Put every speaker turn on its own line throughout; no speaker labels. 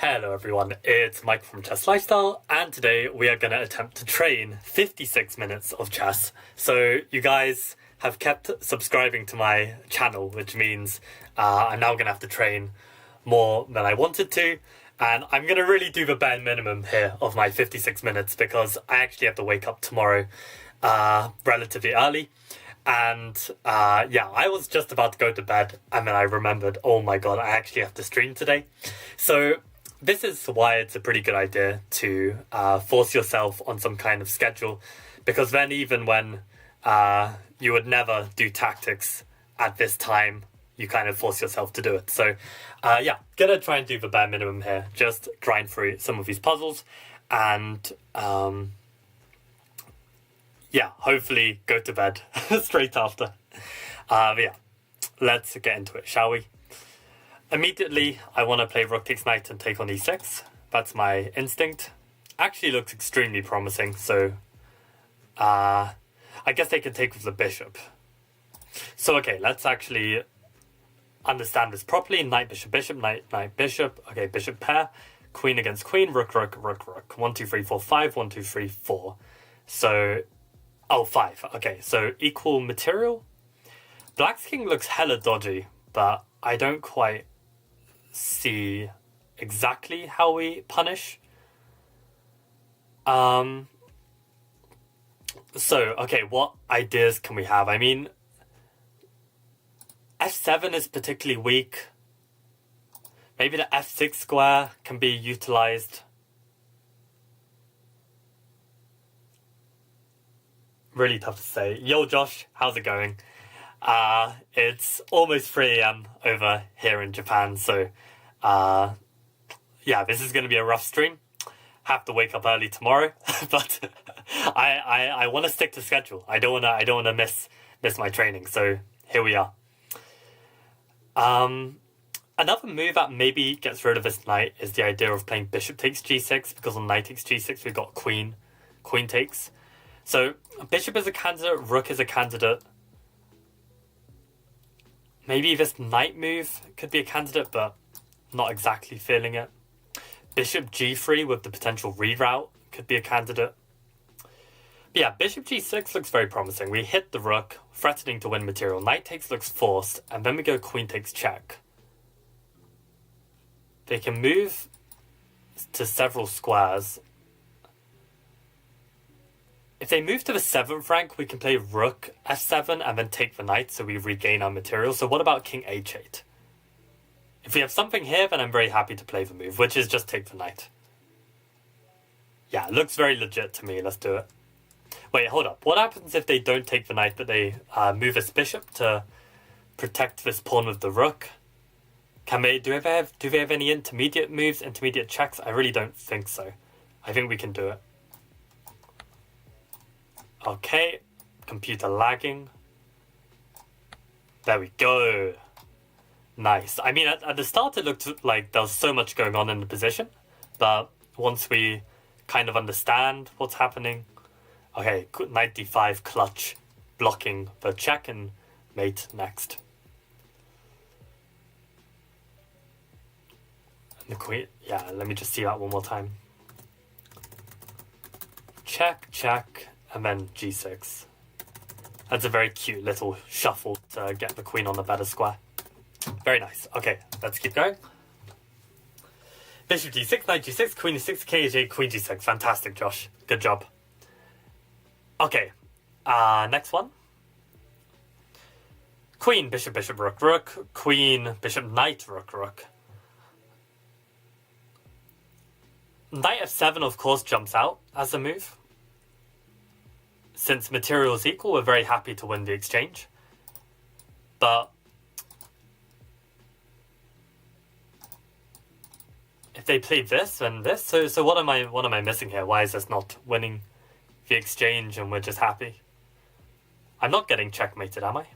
Hello everyone, it's Mike from Chess Lifestyle, and today we are going to attempt to train 56 minutes of chess. So you guys have kept subscribing to my channel, which means I'm now going to have to train more than I wanted to, and I'm going to really do the bare minimum here of my 56 minutes because I actually have to wake up tomorrow relatively early. And I was just about to go to bed, and then I remembered, oh my god, I actually have to stream today. So this is why it's a pretty good idea to force yourself on some kind of schedule, because then even when you would never do tactics at this time, you kind of force yourself to do it. So gonna try and do the bare minimum here, just grind through some of these puzzles, and hopefully go to bed straight after. Let's get into it, shall we? Immediately, I want to play rook takes knight and take on e6. That's my instinct. Actually looks extremely promising, so I guess they can take with the bishop. So okay, let's actually understand this properly. Knight, bishop, bishop, knight, knight, bishop. Okay, bishop pair. Queen against queen, rook, rook, rook, rook. 1, 2, 3, 4, 5, 1, 2, 3, 4. So, 5. Okay, so equal material. Black's king looks hella dodgy, but I don't quite see exactly how we punish. So, okay, what ideas can we have? I mean, f7 is particularly weak. Maybe the f6 square can be utilized. Really tough to say. Yo, Josh, how's it going? It's almost 3 a.m. over here in Japan, so this is going to be a rough stream. Have to wake up early tomorrow, but I want to stick to schedule. I don't want to miss my training. So here we are. Another move that maybe gets rid of this knight is the idea of playing bishop takes g6, because on knight takes g6 we've got queen takes. So bishop is a candidate, rook is a candidate. Maybe this knight move could be a candidate, but not exactly feeling it. Bishop g3 with the potential reroute could be a candidate. But yeah, bishop g6 looks very promising. We hit the rook, threatening to win material. Knight takes looks forced, and then we go queen takes check. They can move to several squares. If they move to the 7th rank, we can play rook f7 and then take the knight, so we regain our material. So what about king h8? If we have something here, then I'm very happy to play the move, which is just take the knight. Yeah, it looks very legit to me. Let's do it. Wait, hold up. What happens if they don't take the knight, but they move this bishop to protect this pawn with the rook? Do they have any intermediate moves, intermediate checks? I really don't think so. I think we can do it. Okay, computer lagging. There we go. Nice. I mean, at the start it looked like there was so much going on in the position, but once we kind of understand what's happening... Okay, knight d5 clutch, blocking the check, and mate next. And the queen... Yeah, let me just see that one more time. Check, check... and then g6. That's a very cute little shuffle to get the queen on the better square. Very nice. Okay, let's keep going. Bishop g6, knight g6, queen e6, king h8, queen g6. Fantastic, Josh. Good job. Okay, next one. Queen, bishop, bishop, rook, rook. Queen, bishop, knight, rook, rook. Knight f7, of course, jumps out as a move. Since material is equal, we're very happy to win the exchange. But if they play this and this, so what am I missing here? Why is this not winning the exchange and we're just happy? I'm not getting checkmated, am I?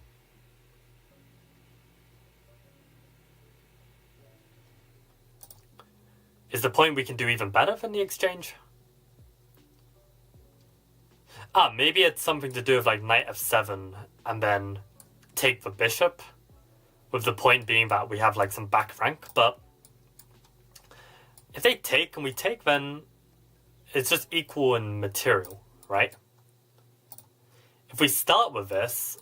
Is the point we can do even better than the exchange? Maybe it's something to do with like knight f7 and then take the bishop, with the point being that we have like some back rank, but If they take and we take, then it's just equal in material, right? If we start with this,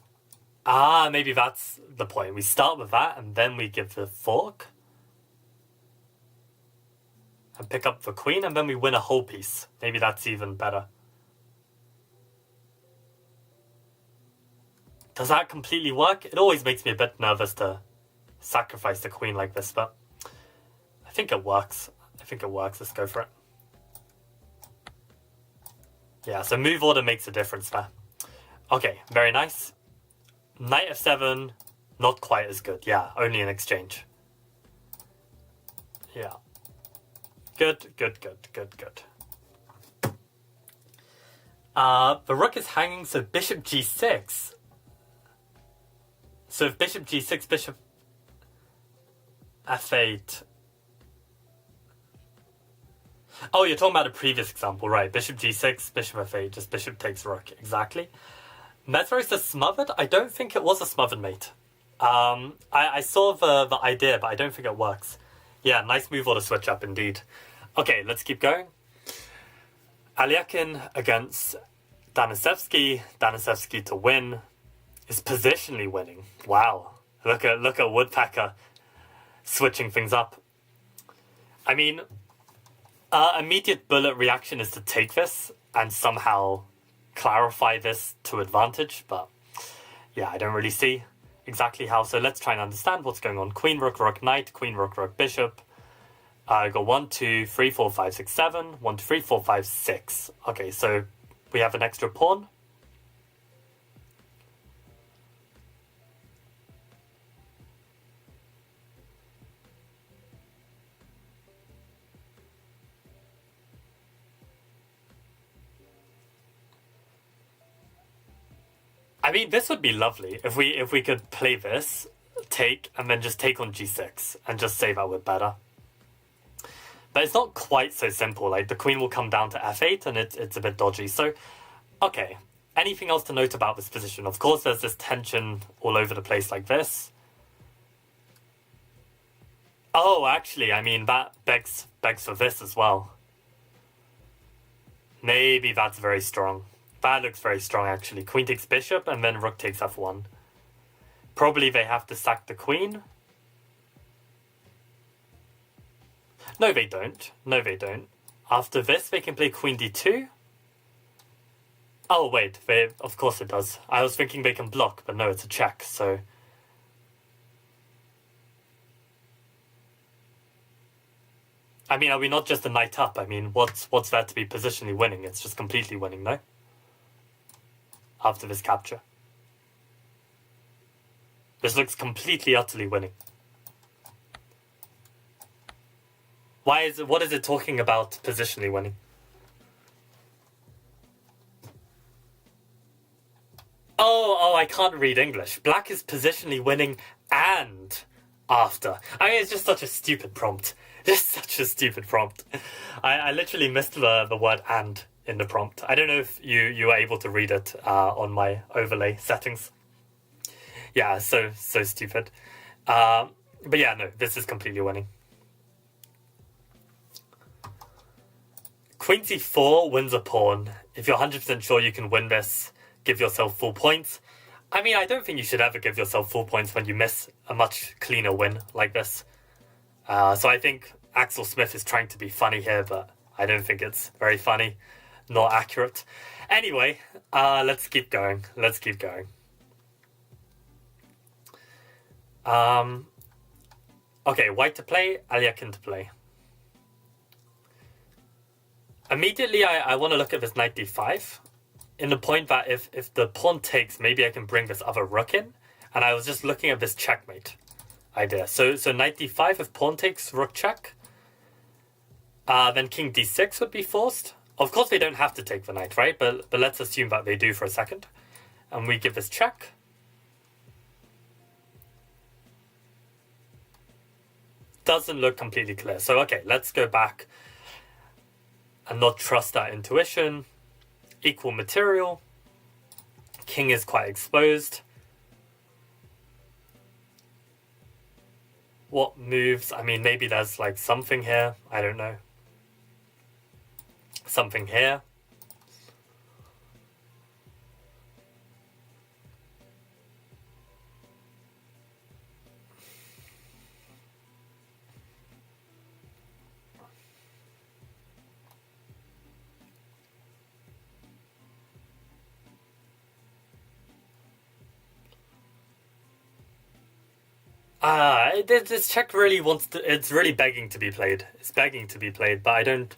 maybe that's the point. We start with that and then we give the fork and pick up the queen and then we win a whole piece. Maybe that's even better. Does that completely work? It always makes me a bit nervous to sacrifice the queen like this, but I think it works. Let's go for it. Yeah, so move order makes a difference there. Okay, very nice. Knight f7, not quite as good. Yeah, only an exchange. Yeah. Good. The rook is hanging, so bishop g6. So if bishop g6, bishop f8... Oh, you're talking about a previous example, right? Bishop g6, bishop f8, just bishop takes rook. Exactly. Mesmer says smothered? I don't think it was a smothered mate. I saw the idea, but I don't think it works. Yeah, nice move order switch up indeed. Okay, let's keep going. Alyakin against Danisevsky. Danisevsky to win. Is positionally winning. Wow. Look at Woodpecker switching things up. I mean, immediate bullet reaction is to take this and somehow clarify this to advantage, but yeah, I don't really see exactly how. So let's try and understand what's going on. Queen, rook, rook, knight, queen, rook, rook, bishop. I got 1, 2, 3, 4, 5, 6, 7. 1, 2, 3, 4, 5, 6. Okay, so we have an extra pawn. I mean, this would be lovely if we could play this, take, and then just take on g6 and just say that we're better. But it's not quite so simple. Like, the queen will come down to f8 and it's a bit dodgy. So, okay. Anything else to note about this position? Of course, there's this tension all over the place like this. Oh, actually, I mean, that begs for this as well. Maybe that's very strong. That looks very strong, actually. Queen takes bishop, and then rook takes f1. Probably they have to sack the queen. No, they don't. No, they don't. After this, they can play queen d2. Oh, wait. Of course it does. I was thinking they can block, but no, it's a check, so... I mean, are we not just a knight up? I mean, what's there to be positionally winning? It's just completely winning, no? After this capture. This looks completely, utterly winning. What is it talking about positionally winning? Oh, I can't read English. Black is positionally winning and after. I mean, it's just such a stupid prompt. Just such a stupid prompt. I literally missed the word and in the prompt. I don't know if you were able to read it on my overlay settings. Yeah, so stupid. But yeah, no, this is completely winning. Queen c4 wins a pawn. If you're 100% sure you can win this, give yourself full points. I mean, I don't think you should ever give yourself full points when you miss a much cleaner win like this. So I think Axel Smith is trying to be funny here, but I don't think it's very funny. Not accurate. Anyway, let's keep going. Okay, white to play, Alyakin to play. Immediately, I want to look at this knight d5. In the point that if the pawn takes, maybe I can bring this other rook in. And I was just looking at this checkmate idea. So knight d5, if pawn takes, rook check. Then king d6 would be forced. Of course, they don't have to take the knight, right? But let's assume that they do for a second. And we give this check. Doesn't look completely clear. So, okay, let's go back and not trust our intuition. Equal material. King is quite exposed. What moves? I mean, maybe there's like something here. I don't know. something here. This check really wants to... It's really begging to be played. It's begging to be played, but I don't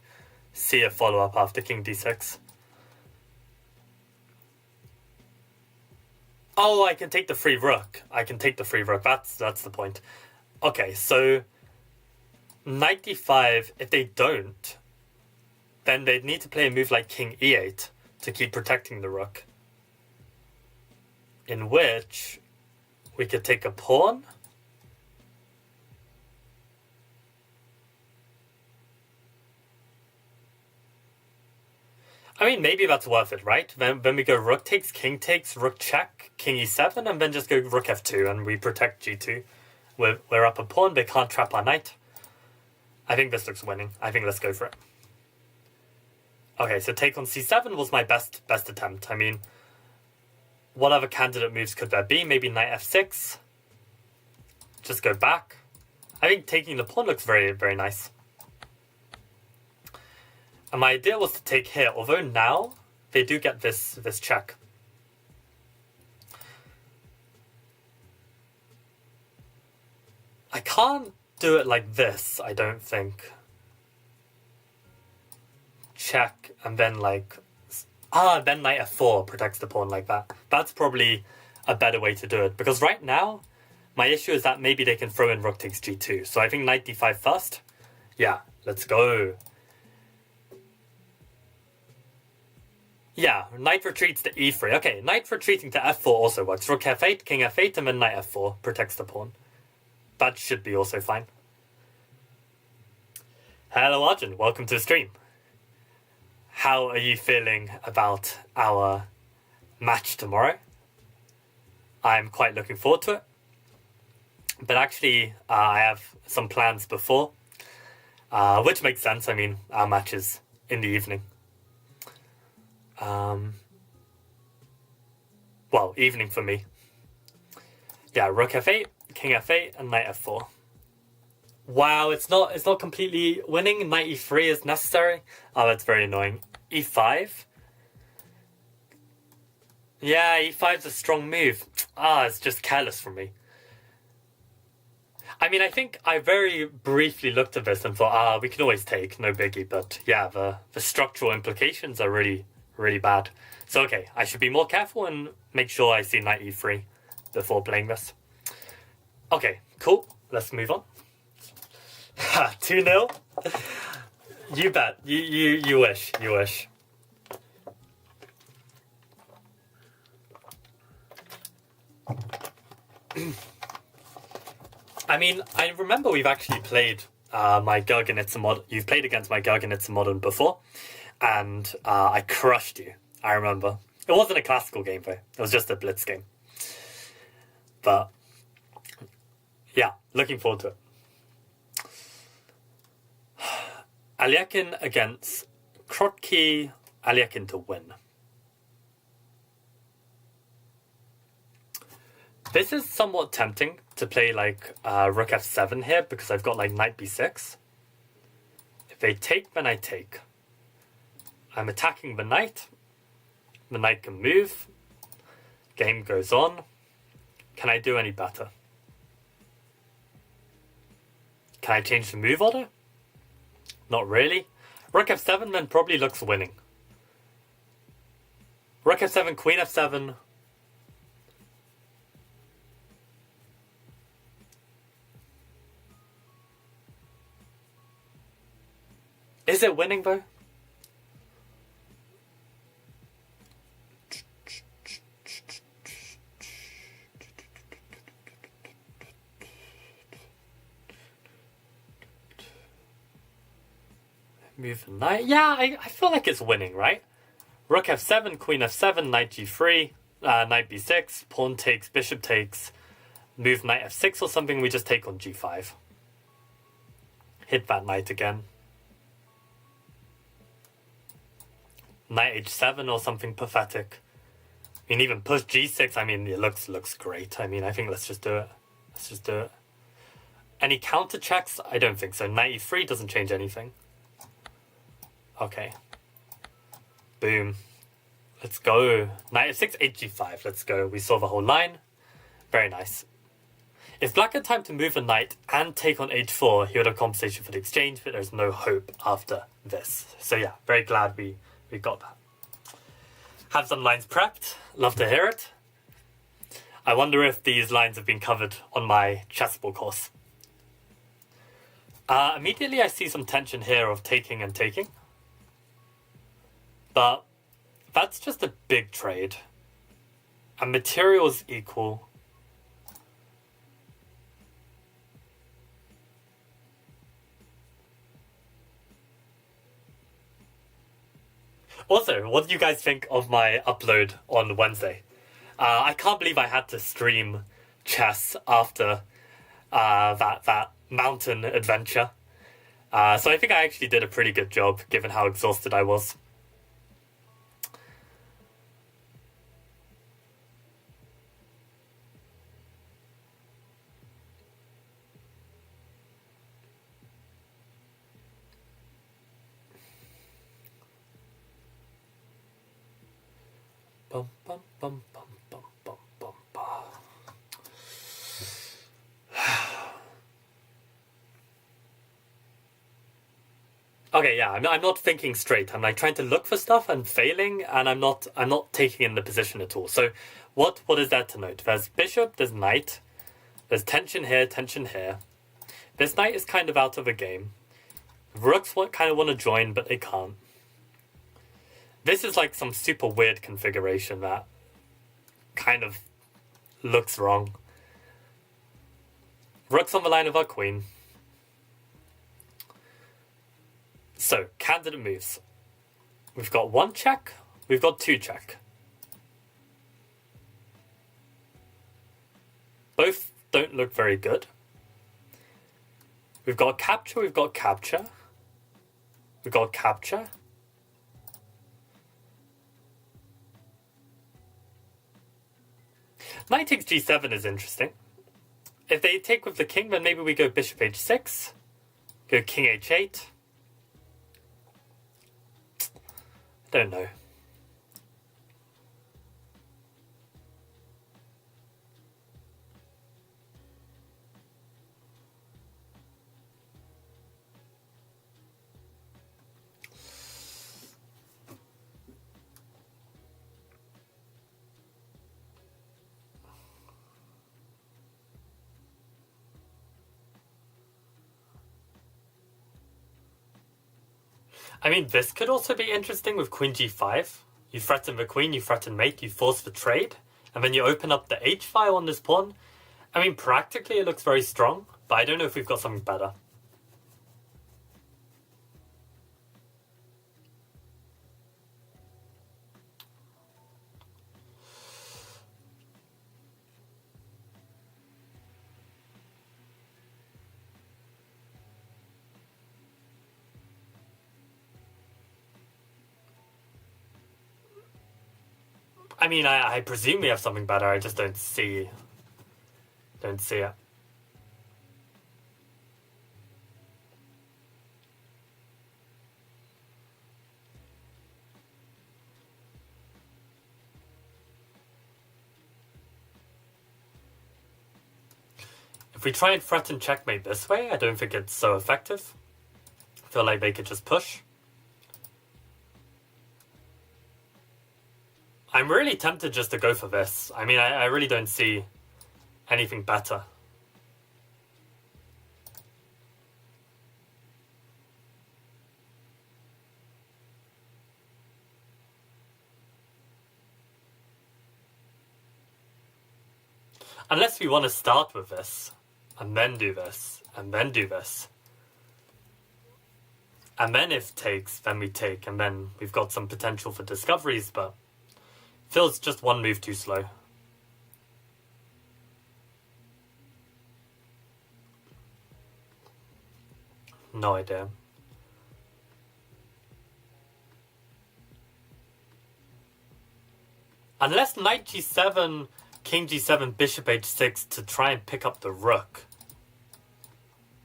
see a follow-up after king d6. Oh, I can take the free rook. I can take the free rook. That's the point. Okay, so knight d5, if they don't, then they'd need to play a move like king e8 to keep protecting the rook. In which we could take a pawn. I mean, maybe that's worth it, right? Then we go rook takes, rook check, king e7, and then just go rook f2, and we protect g2. We're up a pawn, they can't trap our knight. I think this looks winning. I think let's go for it. Okay, so take on c7 was my best attempt. I mean, what other candidate moves could there be? Maybe knight f6. Just go back. I think taking the pawn looks very, very nice. And my idea was to take here, although now they do get this check. I can't do it like this, I don't think. Check, and then like... then knight f4 protects the pawn like that. That's probably a better way to do it. Because right now, my issue is that maybe they can throw in rook takes g2. So I think knight d5 first. Yeah, let's go. Yeah, knight retreats to e3. Okay, knight retreating to f4 also works. Rook f8, king f8, and then knight f4 protects the pawn. That should be also fine. Hello Arjun, welcome to the stream. How are you feeling about our match tomorrow? I'm quite looking forward to it. But actually, I have some plans before, which makes sense. I mean, our match is in the evening. Well, evening for me. Yeah, rook f8, king f8, and knight f4. Wow, it's not completely winning. Knight e3 is necessary. Oh, that's very annoying. e5. Yeah, e5 is a strong move. It's just careless from me. I mean, I think I very briefly looked at this and thought, we can always take, no biggie. But yeah, the structural implications are really, really bad. So okay, I should be more careful and make sure I see knight e3 before playing this. Okay, cool. Let's move on. 2-0? You bet. You wish. You wish. I mean, I remember we've actually played my Gergenitzer mod. You've played against my Gergenitzer modern before, and I crushed you. I remember. It wasn't a classical game though. It was just a blitz game. But yeah, looking forward to it. Alyakin against Krotki. Alyakin to win. This is somewhat tempting to play like rook f7 here because I've got like knight b6. If they take, then I take. I'm attacking the knight. The knight can move. Game goes on. Can I do any better? Can I change the move order? Not really. Rook f7 then probably looks winning. Rook f7, queen f7. Is it winning though? Move the knight. Yeah, I feel like it's winning, right? Rook f7, queen f7, knight g3, knight b6, pawn takes, bishop takes, move knight f6 or something, we just take on g5. Hit that knight again. knight h7 or something pathetic. I mean, even push g6, I mean, it looks great. I mean, I think let's just do it. Let's just do it. Any counter checks? I don't think so. Knight e3 doesn't change anything. Okay. Boom. Let's go. Knight f6, hg5. Let's go. We saw the whole line. Very nice. If black had time to move a knight and take on h4, he would have compensation for the exchange, but there's no hope after this. So yeah, very glad we got that. Have some lines prepped. Love to hear it. I wonder if these lines have been covered on my Chessable course. Immediately I see some tension here of taking and taking. But that's just a big trade. And materials equal. Also, what do you guys think of my upload on Wednesday? I can't believe I had to stream chess after that mountain adventure. So I think I actually did a pretty good job, given how exhausted I was. Bum, bum, bum, bum, bum, bum, bum, bum. Okay, yeah, I'm not thinking straight. I'm like trying to look for stuff and failing, and I'm not taking in the position at all. So what is there to note? There's bishop, there's knight, there's tension here, tension here. This knight is kind of out of the game. Rooks kind of want to join, but they can't. This is like some super weird configuration that kind of looks wrong. Rook's on the line of our queen. So, candidate moves. We've got one check, we've got two check. Both don't look very good. We've got capture, we've got capture. We've got capture. Knight takes g7 is interesting. If they take with the king, then maybe we go bishop h6. Go king h8. I don't know. I mean, this could also be interesting with queen g5. You threaten the queen, you threaten mate, you force the trade, and then you open up the h file on this pawn. I mean, practically it looks very strong, but I don't know if we've got something better. I mean, I presume we have something better, I just don't see it. If we try and threaten checkmate this way, I don't think it's so effective. I feel like they could just push. I'm really tempted just to go for this. I mean, I really don't see anything better. Unless we want to start with this, and then do this, and then do this. And then if takes, then we take, and then we've got some potential for discoveries, but feels just one move too slow. No idea. Unless knight g7, king g7, bishop h6 to try and pick up the rook.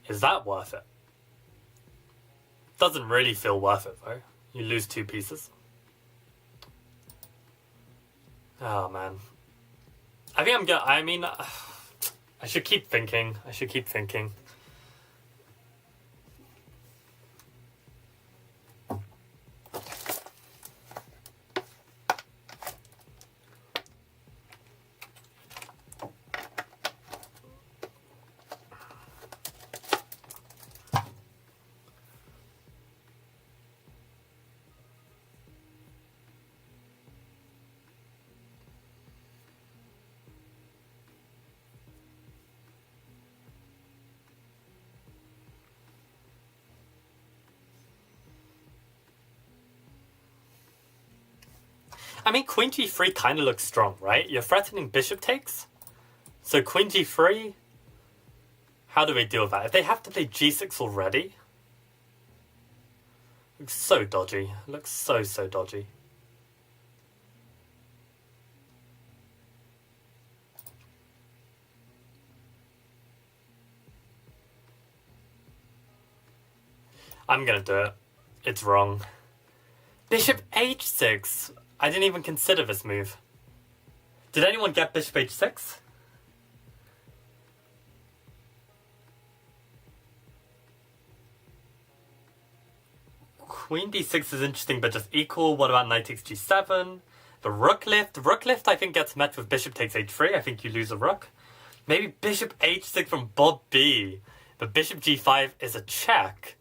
Is that worth it? Doesn't really feel worth it though. You lose 2 pieces. Oh man. I think I'm gonna, I mean, I should keep thinking. I mean, queen g3 kind of looks strong, right? You're threatening bishop takes. So queen g3, how do we deal with that? If they have to play g6 already, looks so dodgy. Looks so dodgy. I'm gonna do it. It's wrong. Bishop h6. I didn't even consider this move. Did anyone get bishop h6? Queen d6 is interesting, but just equal. What about knight takes g7? The rook lift. Rook lift, I think, gets met with bishop takes h3. I think you lose a rook. Maybe bishop h6 from Bob B. But bishop g5 is a check.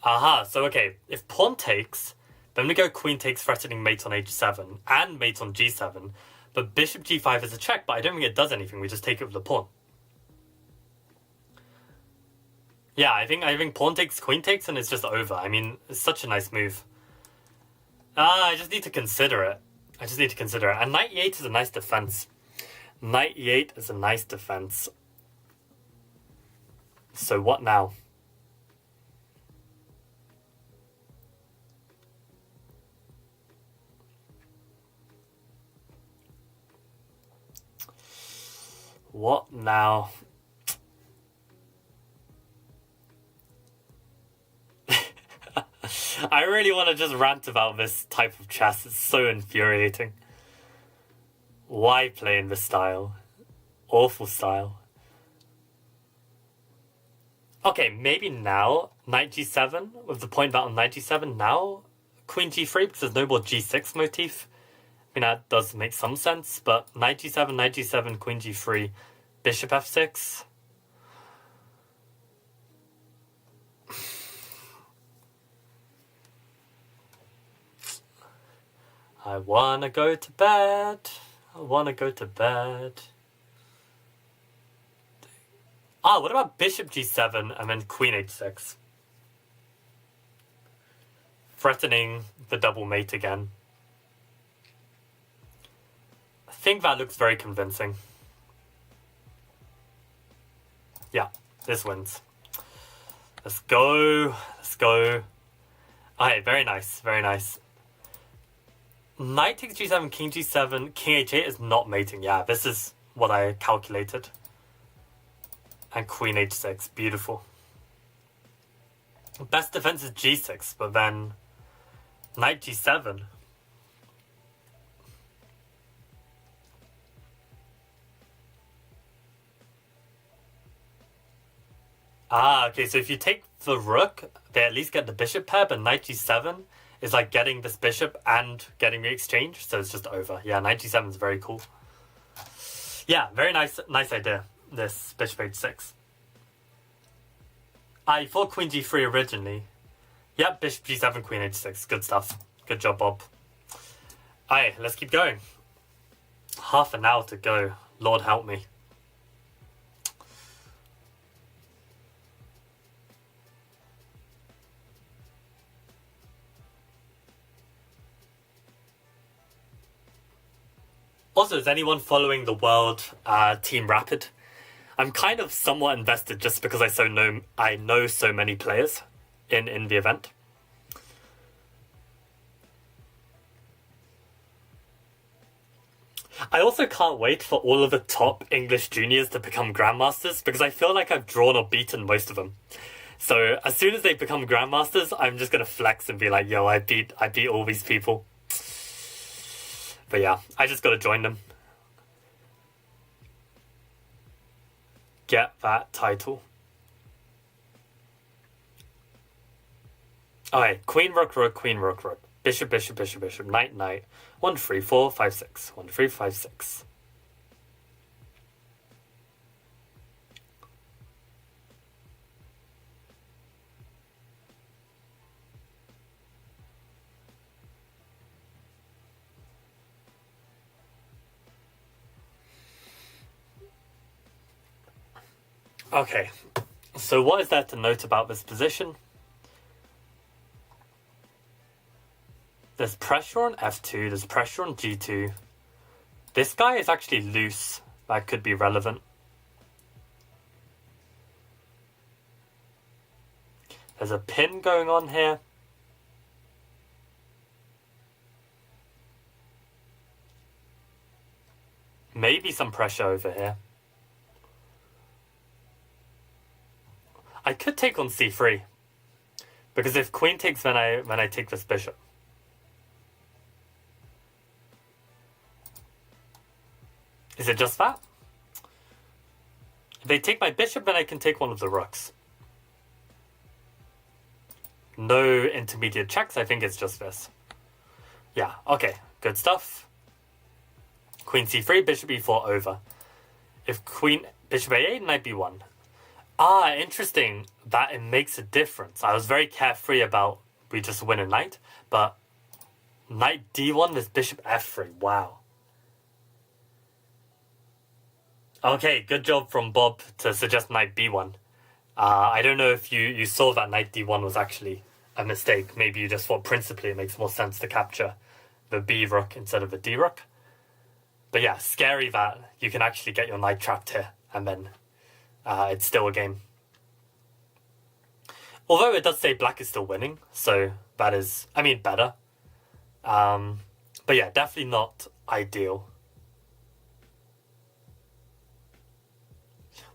Aha, so okay, if pawn takes, then we go queen takes threatening mate on h7 and mate on g7. But bishop g5 is a check, but I don't think it does anything. We just take it with the pawn. Yeah, I think pawn takes, queen takes, and it's just over. I mean, it's such a nice move. I just need to consider it. And knight e8 is a nice defense. Knight e8 is a nice defense. So what now? What now? I really want to just rant about this type of chess. It's so infuriating. Why play in this style? Awful style. Okay, maybe now, knight g7, with the point battle knight g7, now queen g3, because there's no more g6 motif. I mean, that does make some sense, but knight g7, queen g3, bishop f6. I wanna go to bed. Ah, what about bishop g7 and then queen h6? Threatening the double mate again. I think that looks very convincing. Yeah, this wins. Let's go. Okay, very nice. Knight takes g7, king g7, king h8 is not mating. Yeah, this is what I calculated. And queen h6, beautiful. Best defense is g6, but then knight g7. Ah, okay, so if you take the rook, they at least get the bishop pair, but knight g7 is like getting this bishop and getting the exchange, so it's just over. Yeah, knight g7 is very cool. Yeah, very nice idea, this bishop h6. I thought queen g3 originally. Yep, bishop g7, queen h6. Good stuff. Good job, Bob. Alright, let's keep going. Half an hour to go. Lord help me. Also, is anyone following the World Team Rapid? I'm kind of somewhat invested just because I know so many players in the event. I also can't wait for all of the top English juniors to become grandmasters because I feel like I've drawn or beaten most of them. So as soon as they become grandmasters, I'm just gonna flex and be like, "Yo, I beat all these people." But yeah, I just gotta join them. Get that title. Okay, queen, rook, rook, queen, rook, rook. Bishop, bishop, bishop, bishop, knight, knight. 1, 3, 4, 5, 6. 1, 3, 5, 6. Okay, so what is there to note about this position? There's pressure on f2, there's pressure on g2. This guy is actually loose. That could be relevant. There's a pin going on here. Maybe some pressure over here. I could take on c3. Because if queen takes, then I take this bishop. Is it just that? If they take my bishop, then I can take one of the rooks. No intermediate checks, I think it's just this. Yeah, okay, good stuff. Queen c3, bishop e4 over. If queen, bishop a8, knight b1. Ah, interesting that it makes a difference. I was very carefree about we just win a knight, but knight d1 is bishop f3, wow. Okay, good job from Bob to suggest knight b1. I don't know if you saw that knight d1 was actually a mistake. Maybe you just thought principally it makes more sense to capture the b rook instead of the d rook. But yeah, scary that you can actually get your knight trapped here, and then it's still a game. Although it does say black is still winning, so that is, I mean, better. But yeah, definitely not ideal.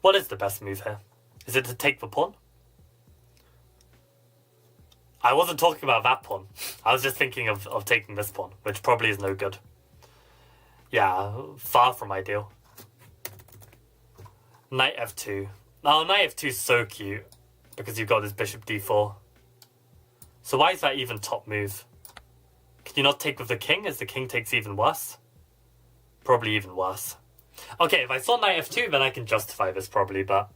What is the best move here? Is it to take the pawn? I wasn't talking about that pawn. I was just thinking of taking this pawn, which probably is no good. Yeah, far from ideal. Knight f2. Oh, knight f2 is so cute because you've got this bishop d4. So why is that even top move? Can you not take with the king as the king takes even worse? Probably even worse. Okay, if I saw knight f2, then I can justify this probably, but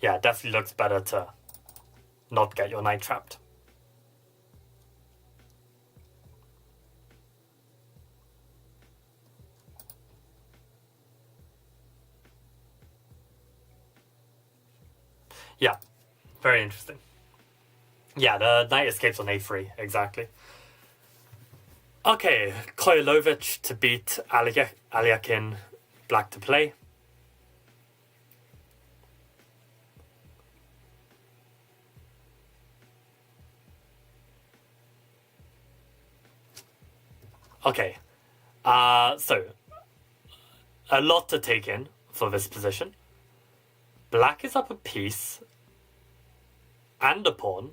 yeah, it definitely looks better to not get your knight trapped. Yeah, very interesting. Yeah, the knight escapes on a3, exactly. Okay, Koylovic to beat Aliakin, black to play. Okay, so a lot to take in for this position. Black is up a piece and a pawn.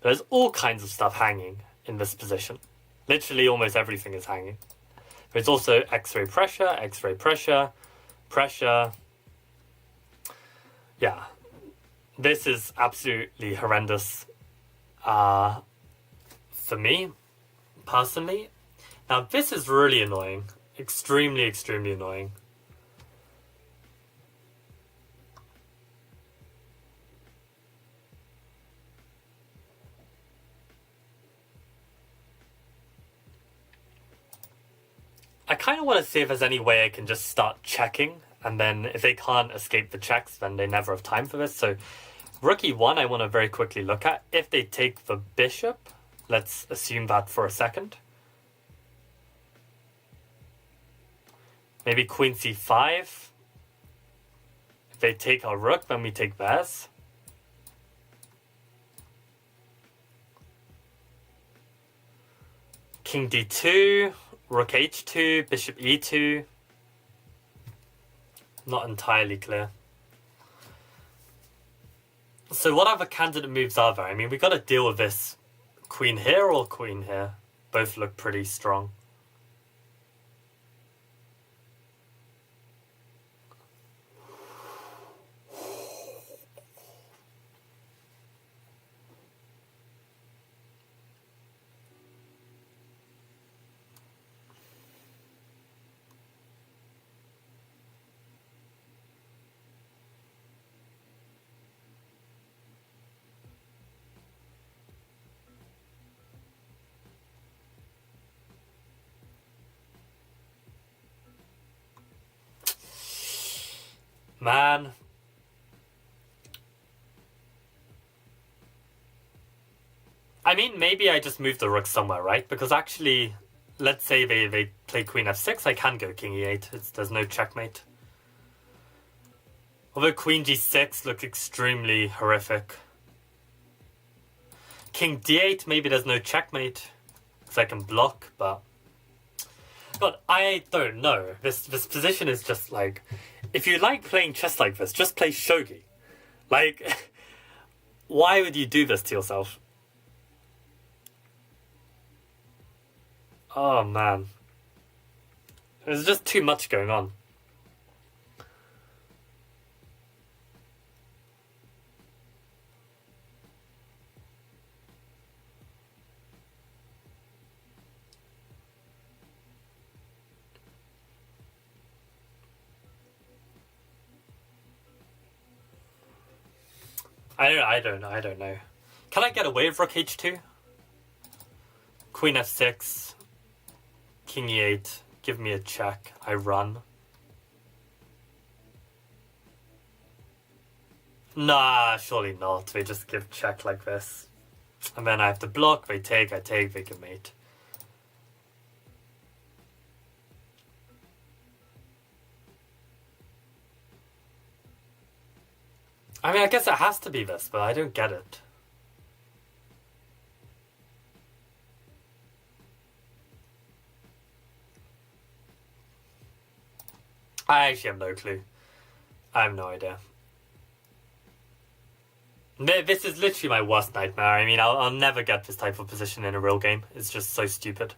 There's all kinds of stuff hanging in this position. Literally almost everything is hanging. There's also X-ray pressure, pressure. Yeah, this is absolutely horrendous for me, personally. Now this is really annoying. Extremely, extremely annoying. I kind of want to see if there's any way I can just start checking, and then if they can't escape the checks, then they never have time for this. So rook e1 I want to very quickly look at. If they take the bishop, let's assume that for a second. Maybe queen c5. If they take our rook, then we take theirs. King d2, rook h2, bishop e2. Not entirely clear. So what other candidate moves are there? I mean, we got to deal with this queen here or queen here. Both look pretty strong. Man. I mean, maybe I just move the rook somewhere, right? Because actually, let's say they play queen f6, I can go king e8. There's no checkmate. Although queen g6 looks extremely horrific. King d8, maybe there's no checkmate. Because I can block, but... God, I don't know. This position is just like... If you like playing chess like this, just play shogi. Like, why would you do this to yourself? Oh, man. There's just too much going on. I don't know. Can I get away with rook h2? Queen f6. King e8. Give me a check. I run. Nah, surely not. They just give check like this. And then I have to block. They take, I take, they can mate. I mean, I guess it has to be this, but I don't get it. I actually have no clue. I have no idea. This is literally my worst nightmare. I mean, I'll never get this type of position in a real game. It's just so stupid.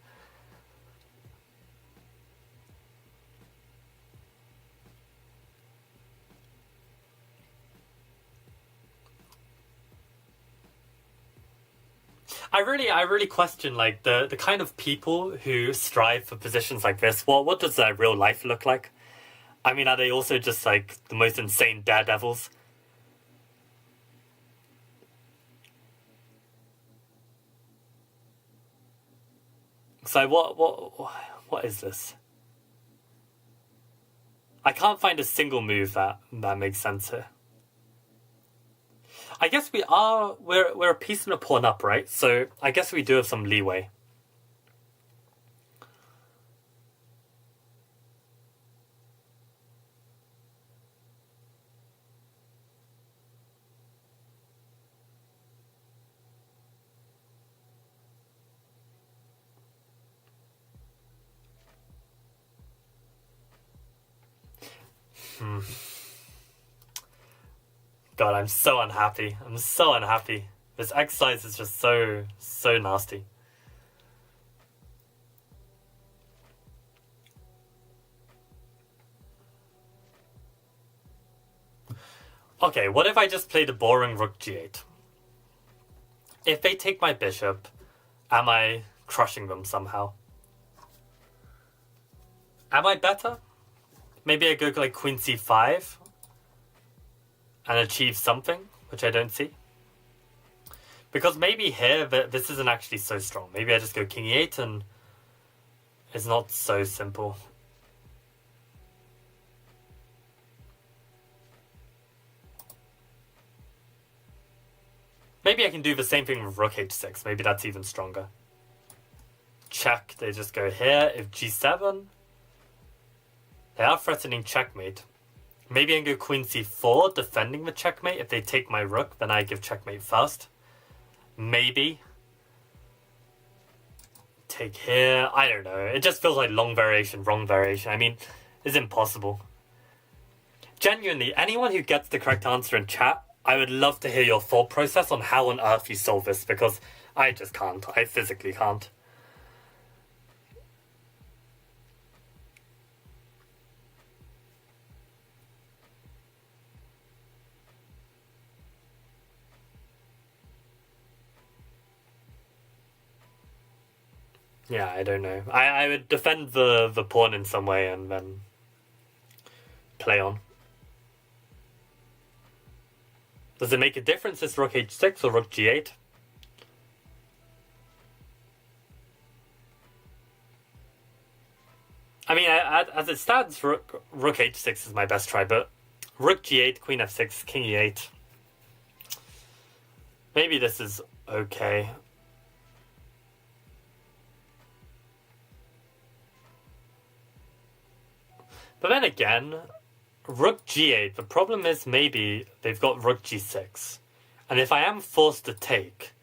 I really question like the kind of people who strive for positions like this. What does their real life look like? I mean, are they also just like the most insane daredevils? So what is this? I can't find a single move that makes sense here. I guess we're a piece and a pawn up, right? So I guess we do have some leeway. God, I'm so unhappy. I'm so unhappy. This exercise is just so nasty. Okay, what if I just play the boring rook g8? If they take my bishop, am I crushing them somehow? Am I better? Maybe I go like queen c5 and achieve something, which I don't see. Because maybe here, this isn't actually so strong. Maybe I just go king e8 and it's not so simple. Maybe I can do the same thing with rook h6. Maybe that's even stronger. Check, they just go here. If g7, they are threatening checkmate. Maybe I can go queen c4, defending the checkmate. If they take my rook, then I give checkmate first. Maybe. Take here. I don't know. It just feels like long variation, wrong variation. I mean, it's impossible. Genuinely, anyone who gets the correct answer in chat, I would love to hear your thought process on how on earth you solve this, because I just can't. I physically can't. Yeah, I don't know. I would defend the pawn in some way and then play on. Does it make a difference? It's rook h6 or rook g8? I mean, as it stands, rook h6 is my best try, but rook g8, queen f6, king e8. Maybe this is okay. But then again, rook g8, the problem is maybe they've got rook g6. And if I am forced to take,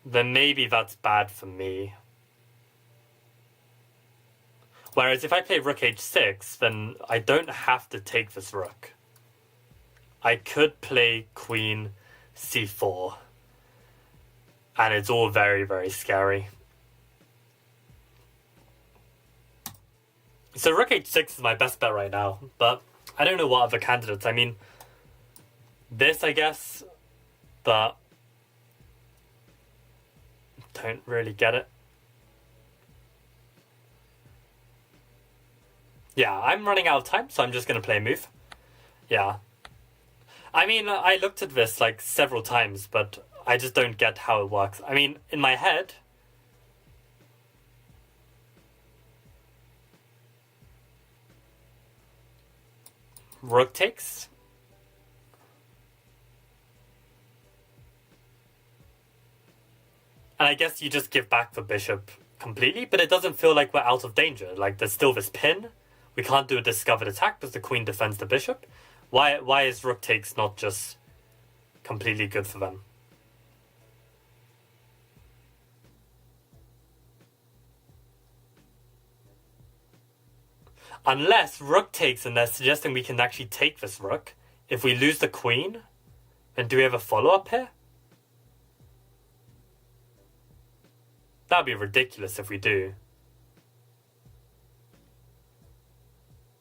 then maybe that's bad for me. Whereas if I play rook h6, then I don't have to take this rook. I could play queen c4. And it's all very, very scary. So rook h6 is my best bet right now, but I don't know what other candidates. I mean, this, I guess, but don't really get it. Yeah, I'm running out of time, so I'm just going to play a move. Yeah. I mean, I looked at this like several times, but I just don't get how it works. I mean, in my head, rook takes. And I guess you just give back the bishop completely, but it doesn't feel like we're out of danger. Like, there's still this pin. We can't do a discovered attack because the queen defends the bishop. Why is rook takes not just completely good for them? Unless rook takes and they're suggesting we can actually take this rook. If we lose the queen, then do we have a follow-up here? That'd be ridiculous if we do.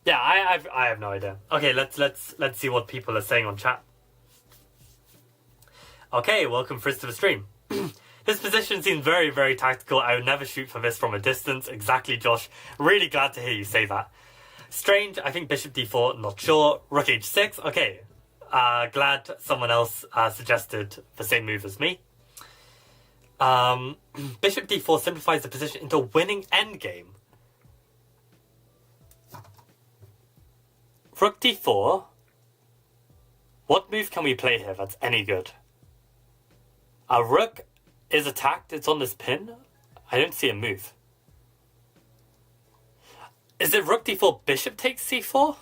Yeah, I have no idea. Okay, let's see what people are saying on chat. Okay, welcome first to the stream. This position seems very, very tactical. I would never shoot for this from a distance. Exactly, Josh. Really glad to hear you say that. Strange, I think bishop d4, not sure. Rook h6, okay. Glad someone else suggested the same move as me. Bishop d4 simplifies the position into a winning endgame. Rook d4. What move can we play here that's any good? Our rook is attacked. It's on this pin. I don't see a move. Is it rook d4, bishop takes c4?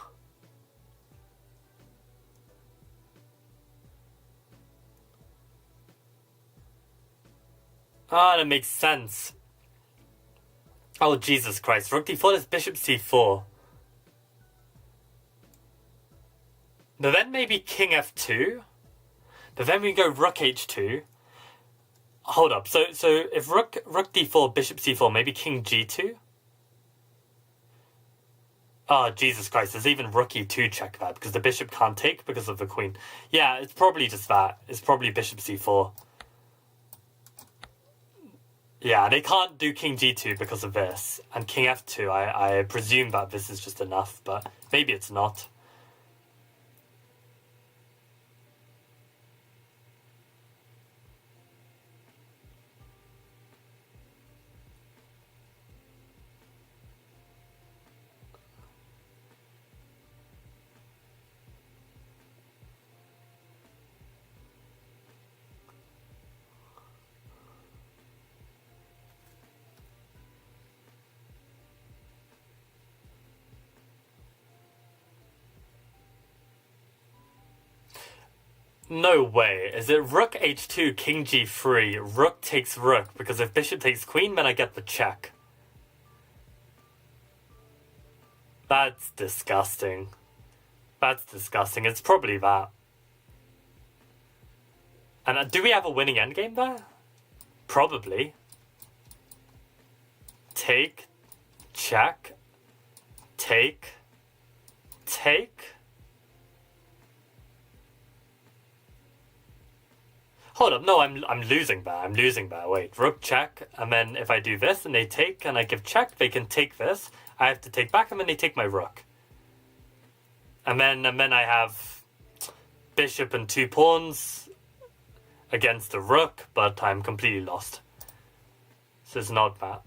Ah, that makes sense. Oh, Jesus Christ. Rook d4 is bishop c4. But then maybe king f2. But then we go rook h2. Hold up. So if rook d4, bishop c4, maybe king g2? Oh, Jesus Christ. There's even rook e2 check that because the bishop can't take because of the queen. Yeah, it's probably just that. It's probably bishop c4. Yeah, they can't do king g2 because of this. And king f2, I presume that this is just enough, but maybe it's not. No way. Is it rook h2, king g3, rook takes rook? Because if bishop takes queen, then I get the check. That's disgusting. That's disgusting. It's probably that. And do we have a winning endgame there? Probably. Take, check, take. Hold up, no, I'm losing there. Wait, rook check, and then if I do this and they take and I give check, they can take this. I have to take back and then they take my rook. And then I have bishop and 2 pawns against the rook, but I'm completely lost. So it's not that.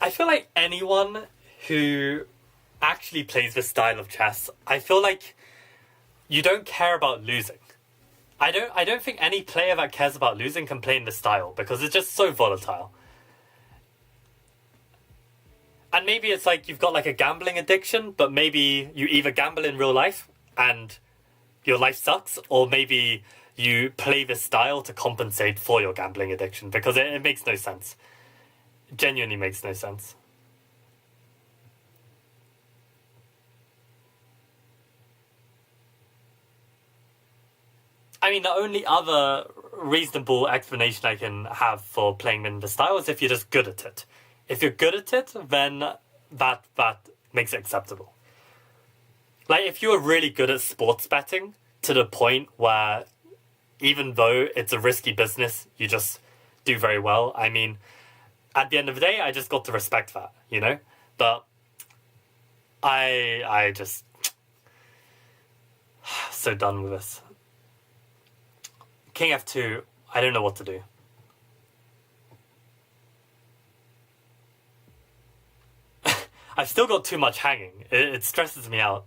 I feel like anyone who actually plays this style of chess, I feel like you don't care about losing. I don't think any player that cares about losing can play in this style because it's just so volatile. And maybe it's like you've got like a gambling addiction, but maybe you either gamble in real life and your life sucks, or maybe you play this style to compensate for your gambling addiction, because it makes no sense. It genuinely makes no sense. I mean, the only other reasonable explanation I can have for playing in the style is if you're just good at it. If you're good at it, then that makes it acceptable. Like, if you were really good at sports betting to the point where, even though it's a risky business, you just do very well. I mean, at the end of the day, I just got to respect that, you know? But I just... so done with this. King f2, I don't know what to do. I've still got too much hanging. It stresses me out.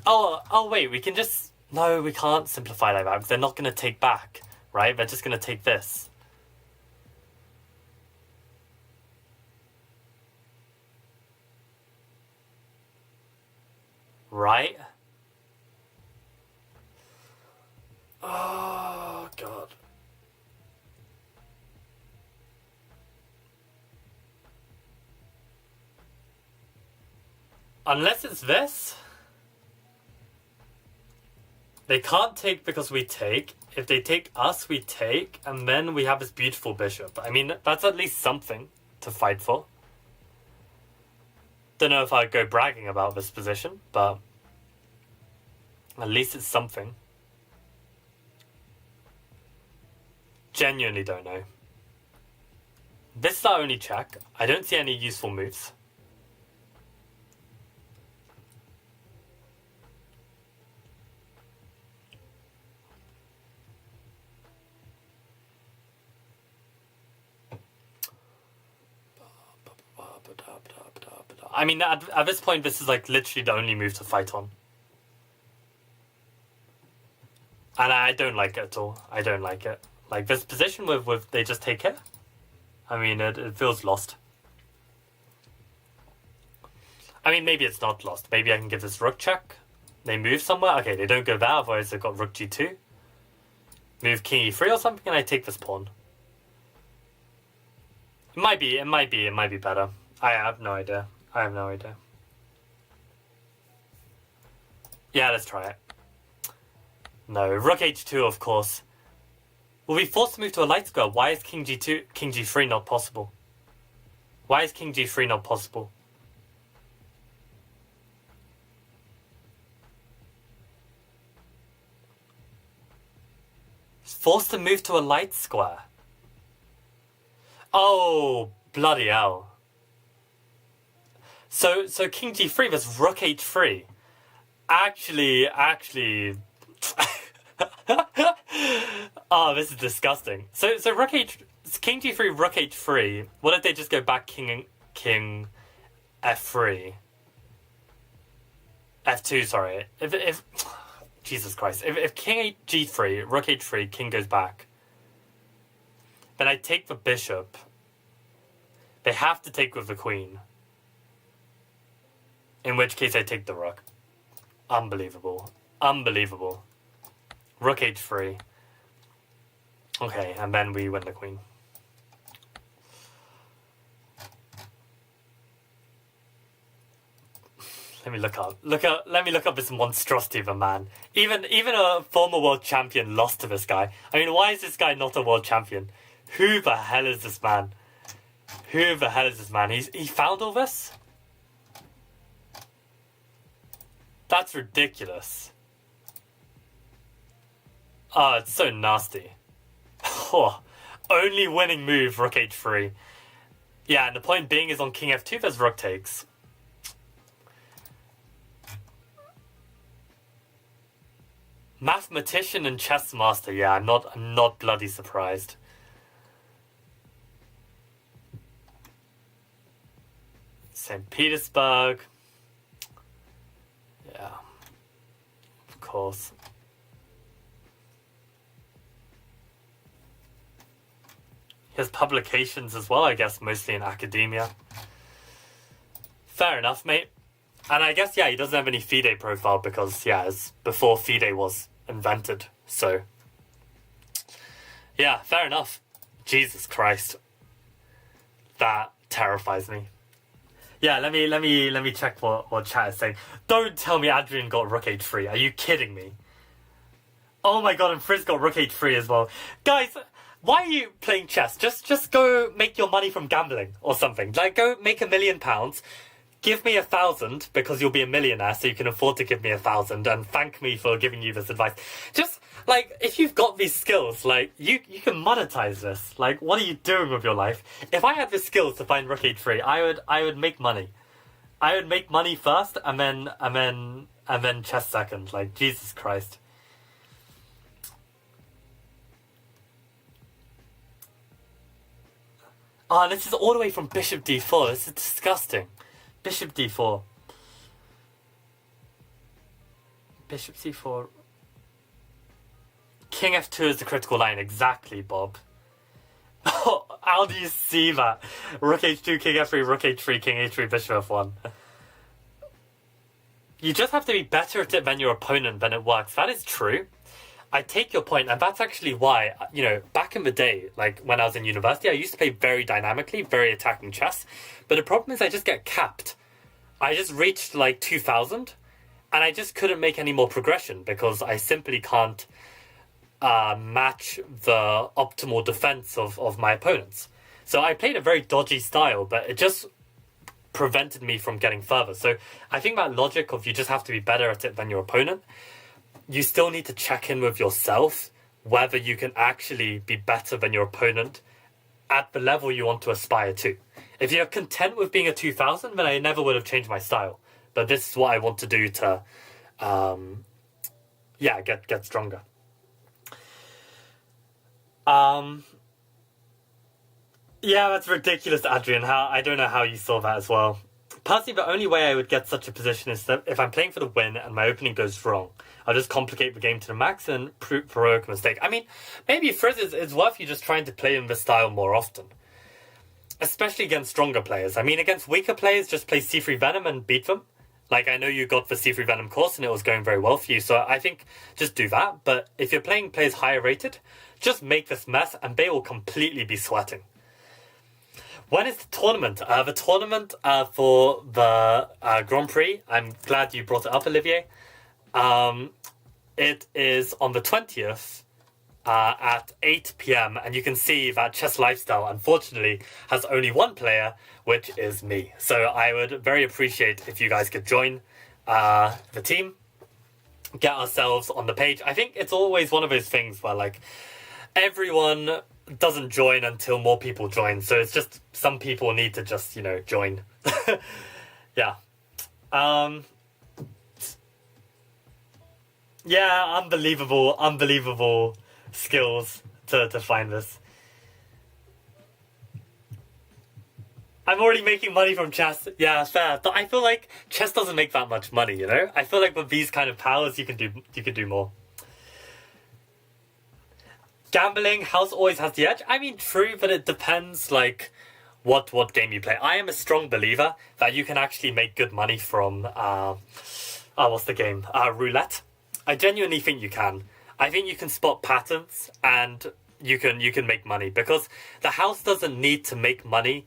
Oh wait, we can just... No, we can't simplify like that, because they're not going to take back, right? They're just going to take this. Right? Oh, God. Unless it's this. They can't take because we take. If they take us, we take. And then we have this beautiful bishop. I mean, that's at least something to fight for. Don't know if I'd go bragging about this position, but at least it's something. Genuinely don't know. This is our only check. I don't see any useful moves. I mean, at this point, this is like literally the only move to fight on. And I don't like it at all. I don't like it. Like, this position with they just take it. I mean, it feels lost. I mean, maybe it's not lost. Maybe I can give this rook check. They move somewhere. Okay, they don't go there, otherwise they've got rook g2. Move king e3 or something, and I take this pawn. It might be better. I have no idea. Yeah, let's try it. No, rook h2, of course. We'll be forced to move to a light square. Why is king g3 not possible? Why is king g3 not possible? Forced to move to a light square. Oh, bloody hell. So king g3 was rook h3. Actually... Oh, this is disgusting. So king g3, rook h3. What if they just go back king f3? f2, sorry. If Jesus Christ. If king g3, rook h3, king goes back, then I take the bishop. They have to take with the queen. In which case I take the rook. Unbelievable. Unbelievable. Rook h3. Okay, and then we win the queen. Let me look up. Let me look up this monstrosity of a man. Even a former world champion lost to this guy. I mean, why is this guy not a world champion? Who the hell is this man? Who the hell is this man? He found all this? That's ridiculous. Oh, it's so nasty. Oh, only winning move, rook h3. Yeah, and the point being is on king f2 there's rook takes. Mathematician and chess master, yeah, I'm not bloody surprised. St. Petersburg. Yeah. Of course. He has publications as well, I guess, mostly in academia. Fair enough, mate. And I guess, yeah, he doesn't have any FIDE profile because, yeah, it's before FIDE was invented. So, yeah, fair enough. Jesus Christ. That terrifies me. Yeah, let me check what chat is saying. Don't tell me Adrian got rook h3. Are you kidding me? Oh my god, and Frizz got rook h3 as well. Guys, why are you playing chess? Just go make your money from gambling or something. Like, go make £1 million. Give me 1,000 because you'll be a millionaire, so you can afford to give me 1,000 and thank me for giving you this advice. Just, like, if you've got these skills, like, you can monetize this. Like, what are you doing with your life? If I had the skills to find rook h3, I would make money. I would make money first and then chess second. Like, Jesus Christ. Oh, this is all the way from bishop d4. This is disgusting. Bishop d4. Bishop c4. King f2 is the critical line. Exactly, Bob. Oh, how do you see that? Rook h2, king f3, rook h3, king h3, bishop f1. You just have to be better at it than your opponent, then it works. That is true. I take your point, and that's actually why, you know, back in the day, like when I was in university, I used to play very dynamically, very attacking chess. But the problem is I just get capped. I just reached like 2,000, and I just couldn't make any more progression because I simply can't match the optimal defense of my opponents. So I played a very dodgy style, but it just prevented me from getting further. So I think that logic of you just have to be better at it than your opponent, you still need to check in with yourself whether you can actually be better than your opponent at the level you want to aspire to. If you're content with being a 2,000, then I never would have changed my style. But this is what I want to do to, get stronger. Yeah, that's ridiculous, Adrian. I don't know how you saw that as well. Personally, the only way I would get such a position is that if I'm playing for the win and my opening goes wrong, I'll just complicate the game to the max and provoke a mistake. I mean, maybe Frizz it's worth you just trying to play in this style more often. Especially against stronger players. I mean, against weaker players, just play C3 Venom and beat them. Like, I know you got the C3 Venom course and it was going very well for you, so I think just do that. But if you're playing players higher rated, just make this mess and they will completely be sweating. When is the tournament? The tournament for the Grand Prix, I'm glad you brought it up, Olivier. It is on the 20th at 8 p.m. and you can see that Chess Lifestyle, unfortunately, has only one player, which is me. So I would very appreciate if you guys could join the team, get ourselves on the page. I think it's always one of those things where, like, everyone doesn't join until more people join. So it's just some people need to just, join. Yeah. Yeah, unbelievable skills to find this. I'm already making money from chess. Yeah, fair. But I feel like chess doesn't make that much money, I feel like with these kind of powers you can do more. Gambling, house always has the edge. I mean, true, but it depends, like, what game you play. I am a strong believer that you can actually make good money from what's the game? Roulette. I genuinely think you can. I think you can spot patterns and you can make money because the house doesn't need to make money.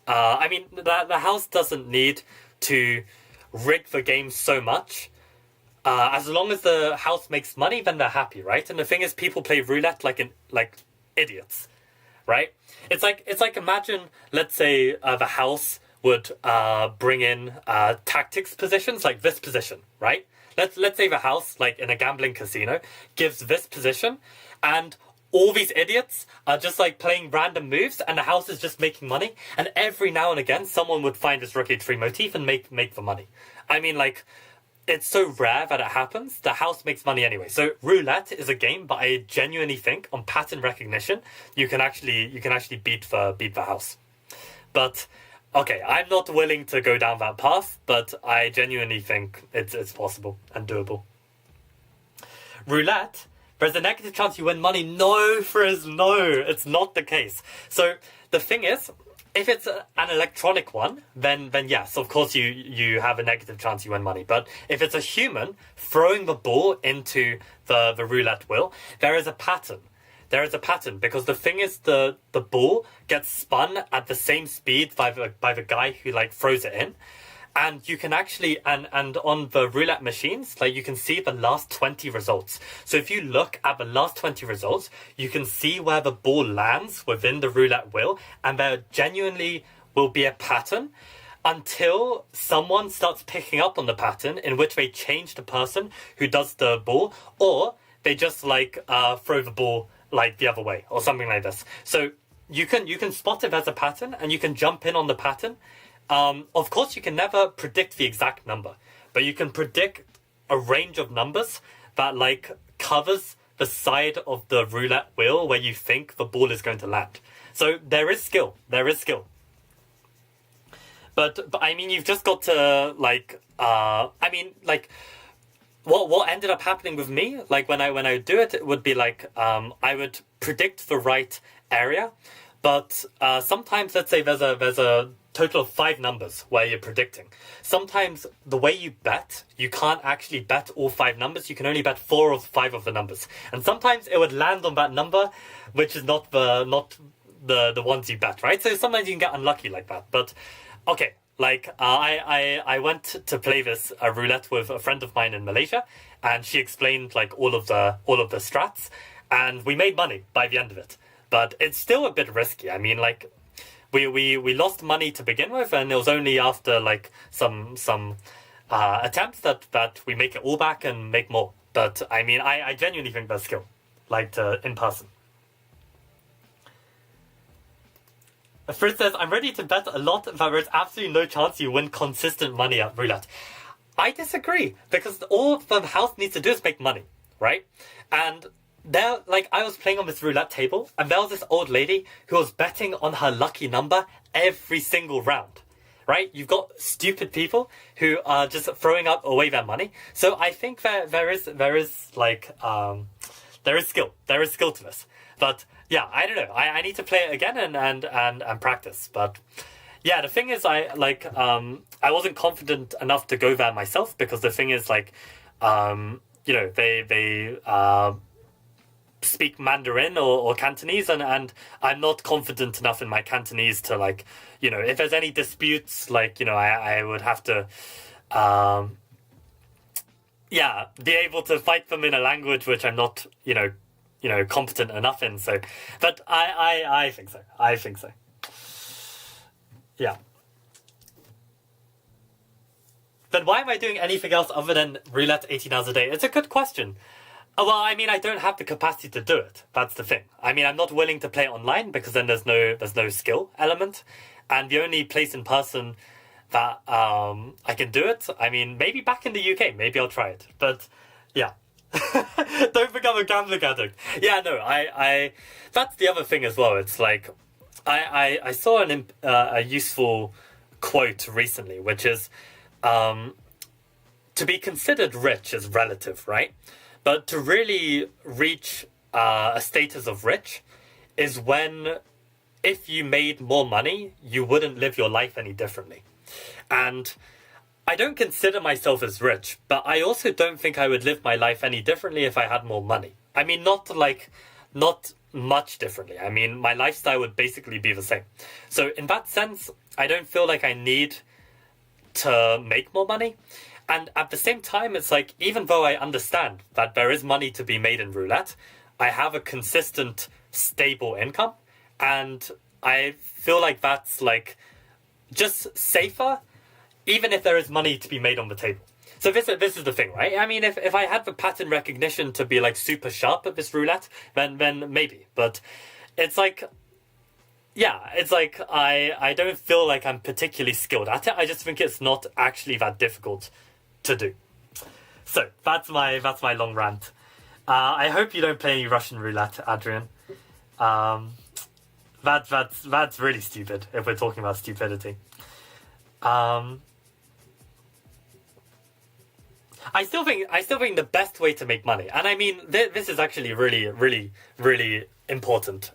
The house doesn't need to rig the game so much. As long as the house makes money, then they're happy, right? And the thing is, people play roulette like idiots, right? It's like imagine, let's say, the house would bring in tactics positions like this position, right? Let's say the house, like in a gambling casino, gives this position, and all these idiots are just like playing random moves, and the house is just making money. And every now and again, someone would find this Rook H3 motif and make the money. I mean, like, it's so rare that it happens. The house makes money anyway. So roulette is a game, but I genuinely think on pattern recognition, you can actually beat the house. But okay, I'm not willing to go down that path, but I genuinely think it's possible and doable. Roulette, there's a negative chance you win money. No, Frizz, no, it's not the case. So the thing is, if it's an electronic one, then yes, of course you have a negative chance you win money. But if it's a human throwing the ball into the roulette wheel, there is a pattern. There is a pattern because the thing is, the ball gets spun at the same speed by the guy who like throws it in. And you can actually, and on the roulette machines, like you can see the last 20 results. So if you look at the last 20 results, you can see where the ball lands within the roulette wheel, and there genuinely will be a pattern until someone starts picking up on the pattern, in which they change the person who does the ball, or they just like throw the ball like the other way or something like this. So you can spot if there's a pattern, and you can jump in on the pattern. Of course, you can never predict the exact number, but you can predict a range of numbers that like covers the side of the roulette wheel where you think the ball is going to land. So there is skill. There is skill. But I mean, you've just got to like, what ended up happening with me, like when I would do it, it would be like, I would predict the right area, but sometimes, let's say there's a total of 5 numbers where you're predicting. Sometimes the way you bet, you can't actually bet all 5 numbers. You can only bet 4 of 5 of the numbers. And sometimes it would land on that number, which is not the ones you bet, right? So sometimes you can get unlucky like that. But okay, like I went to play this roulette with a friend of mine in Malaysia, and she explained like all of the strats, and we made money by the end of it. But it's still a bit risky. I mean, like, we lost money to begin with, and it was only after like some attempts that we make it all back and make more. But I mean, I genuinely think that's skill, like in person. Fritz says, I'm ready to bet a lot, but there's absolutely no chance you win consistent money at roulette. I disagree, because all the house needs to do is make money, right? And there, like, I was playing on this roulette table, and there was this old lady who was betting on her lucky number every single round, right? You've got stupid people who are just throwing away their money. So I think there is skill. There is skill to this. But yeah, I don't know. I need to play it again and practice. But yeah, the thing is, I wasn't confident enough to go there myself, because the thing is, like, they speak Mandarin or Cantonese, and I'm not confident enough in my Cantonese to, like, if there's any disputes, like, I would have to be able to fight them in a language which I'm not competent enough in. So, but I think so. I think so. Yeah. Then why am I doing anything else other than roulette 18 hours a day? It's a good question. Well, I mean, I don't have the capacity to do it. That's the thing. I mean, I'm not willing to play online, because then there's no skill element. And the only place in person that I can do it, I mean, maybe back in the UK, maybe I'll try it. But yeah. Don't become a gambling addict. Yeah, no, I that's the other thing as well. It's like, I saw a useful quote recently, which is, to be considered rich is relative, right? But to really reach a status of rich is when if you made more money, you wouldn't live your life any differently. And I don't consider myself as rich, but I also don't think I would live my life any differently if I had more money. I mean, not much differently. I mean, my lifestyle would basically be the same. So in that sense, I don't feel like I need to make more money. And at the same time, it's like, even though I understand that there is money to be made in roulette, I have a consistent, stable income. And I feel like that's like just safer, even if there is money to be made on the table. So this is the thing, right? I mean, if I had the pattern recognition to be like super sharp at this roulette, then maybe. But it's like, yeah, it's like I don't feel like I'm particularly skilled at it. I just think it's not actually that difficult to do. So that's my long rant. I hope you don't play any Russian roulette, Adrian. That's really stupid if we're talking about stupidity. I still think the best way to make money, and I mean this is actually really important.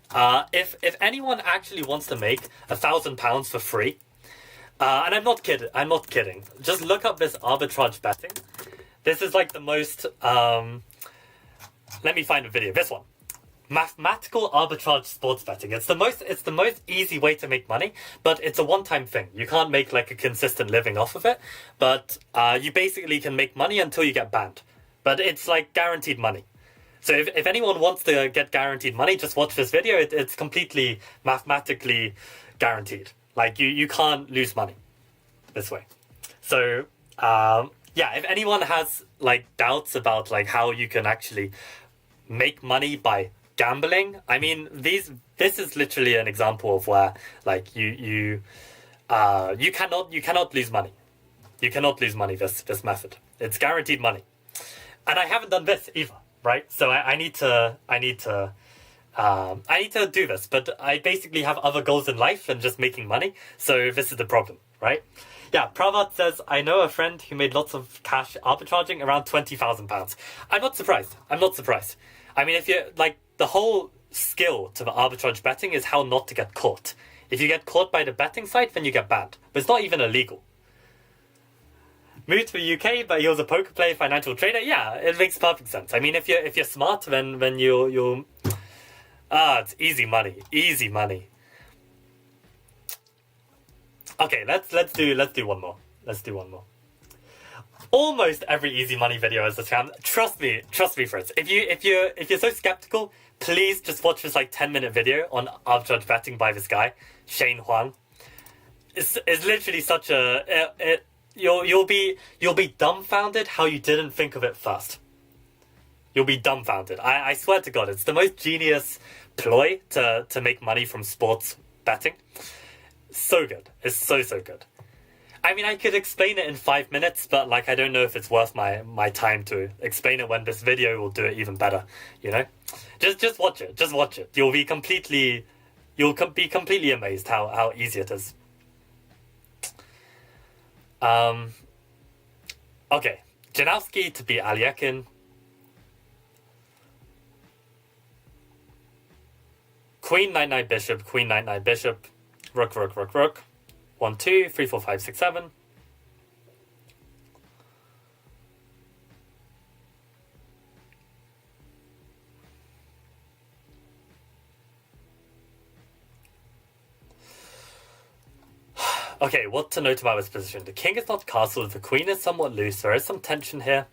If anyone actually wants to make £1,000 for free, and I'm not kidding. Just look up this arbitrage betting. This is like the most. Let me find a video. This one. Mathematical arbitrage sports betting. It's the most easy way to make money, but it's a one-time thing. You can't make like a consistent living off of it, but you basically can make money until you get banned. But it's like guaranteed money. So if anyone wants to get guaranteed money, just watch this video. It's completely mathematically guaranteed. Like you can't lose money this way. So yeah, if anyone has like doubts about like how you can actually make money by gambling, I mean, this is literally an example of where like you cannot lose money. You cannot lose money this method. It's guaranteed money. And I haven't done this either, right? So I need to do this, but I basically have other goals in life than just making money. So this is the problem, right? Yeah, Pravat says, I know a friend who made lots of cash arbitraging around £20,000. I'm not surprised. I mean, if you're like, the whole skill to the arbitrage betting is how not to get caught. If you get caught by the betting site, then you get banned. But it's not even illegal. Moved to the UK, but he was a poker player, financial trader. Yeah, it makes perfect sense. I mean, if you're smart, then you'll it's easy money. Okay, let's do one more. Almost every easy money video is a scam. Trust me, Fritz. If you're so skeptical, please just watch this like 10-minute video on arbitrage betting by this guy, Shane Huang. It's literally such a you'll be dumbfounded how you didn't think of it first. You'll be dumbfounded. I swear to God, it's the most genius ploy to make money from sports betting. So good. It's so good. I mean, I could explain it in 5 minutes, but like I don't know if it's worth my time to explain it when this video will do it even better. You know, just watch it. Just watch it. You'll be completely amazed how easy it is. Okay, Janowski to beat Aliekin. Queen, knight, knight, bishop, queen, knight, knight, bishop, rook, rook, rook, rook. 1, 2, 3, 4, 5, 6, 7. Okay, what to note about this position? The king is not castled, the queen is somewhat loose, there is some tension here.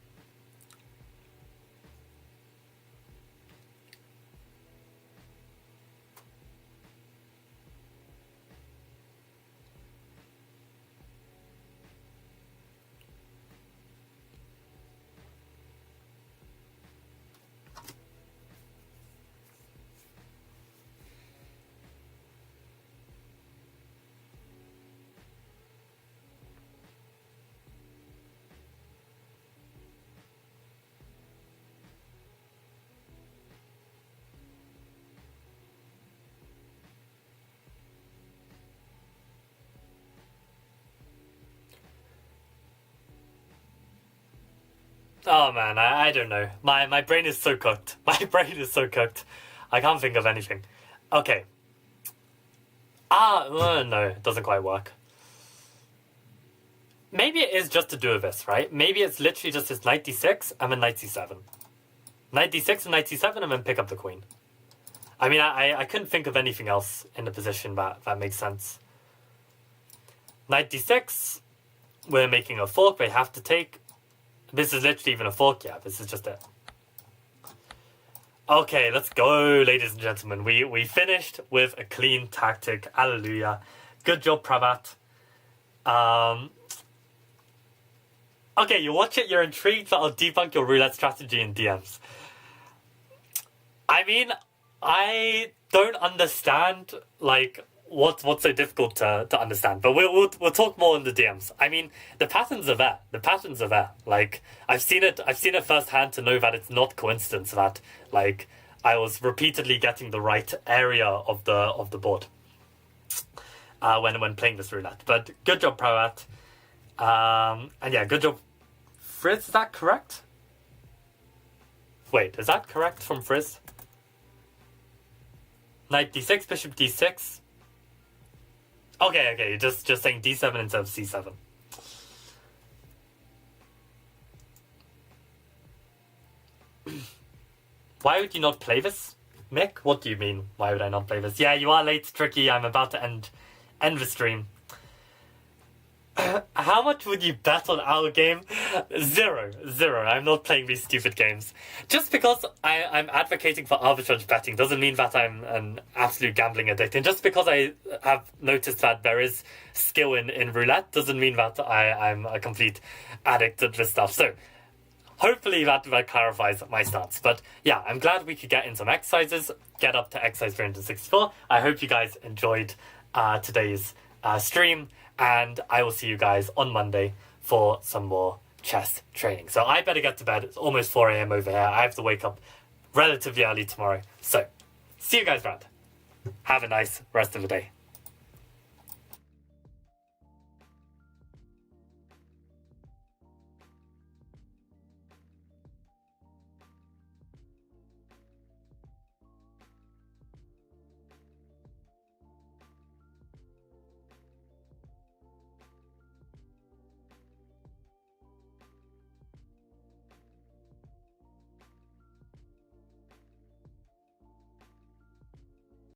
Oh man, I don't know. My brain is so cooked. I can't think of anything. Okay. No, it doesn't quite work. Maybe it is just to do with this, right? Maybe it's literally just this knight d6 and then knight c7. Knight d6 and knight c7 and then pick up the queen. I mean, I couldn't think of anything else in the position that makes sense. Knight d6, we're making a fork, they have to take. This is literally even a fork, yeah, this is just it. Okay, let's go, ladies and gentlemen. We finished with a clean tactic. Hallelujah. Good job, Pravat. Okay, you watch it, you're intrigued, but I'll debunk your roulette strategy in DMs. I mean, I don't understand, like, what's so difficult to understand. But we'll talk more in the DMs. I mean, the patterns are there. The patterns are there. Like, I've seen it firsthand to know that it's not coincidence that, like, I was repeatedly getting the right area of the board when playing this roulette. But good job, Pravat. And yeah, good job, Frizz. Is that correct? Wait, is that correct from Frizz? Knight d6, bishop d6. Okay, just saying d7 instead of c7. Why would you not play this, Mick? What do you mean, why would I not play this? Yeah, you are late, Tricky. I'm about to end the stream. How much would you bet on our game? Zero. I'm not playing these stupid games. Just because I'm advocating for arbitrage betting doesn't mean that I'm an absolute gambling addict. And just because I have noticed that there is skill in roulette doesn't mean that I'm a complete addict at this stuff. So hopefully that clarifies my stance. But yeah, I'm glad we could get in some exercises, get up to exercise 364. I hope you guys enjoyed today's stream. And I will see you guys on Monday for some more chess training. So I better get to bed. It's almost 4 a.m. over here. I have to wake up relatively early tomorrow. So see you guys around. Have a nice rest of the day.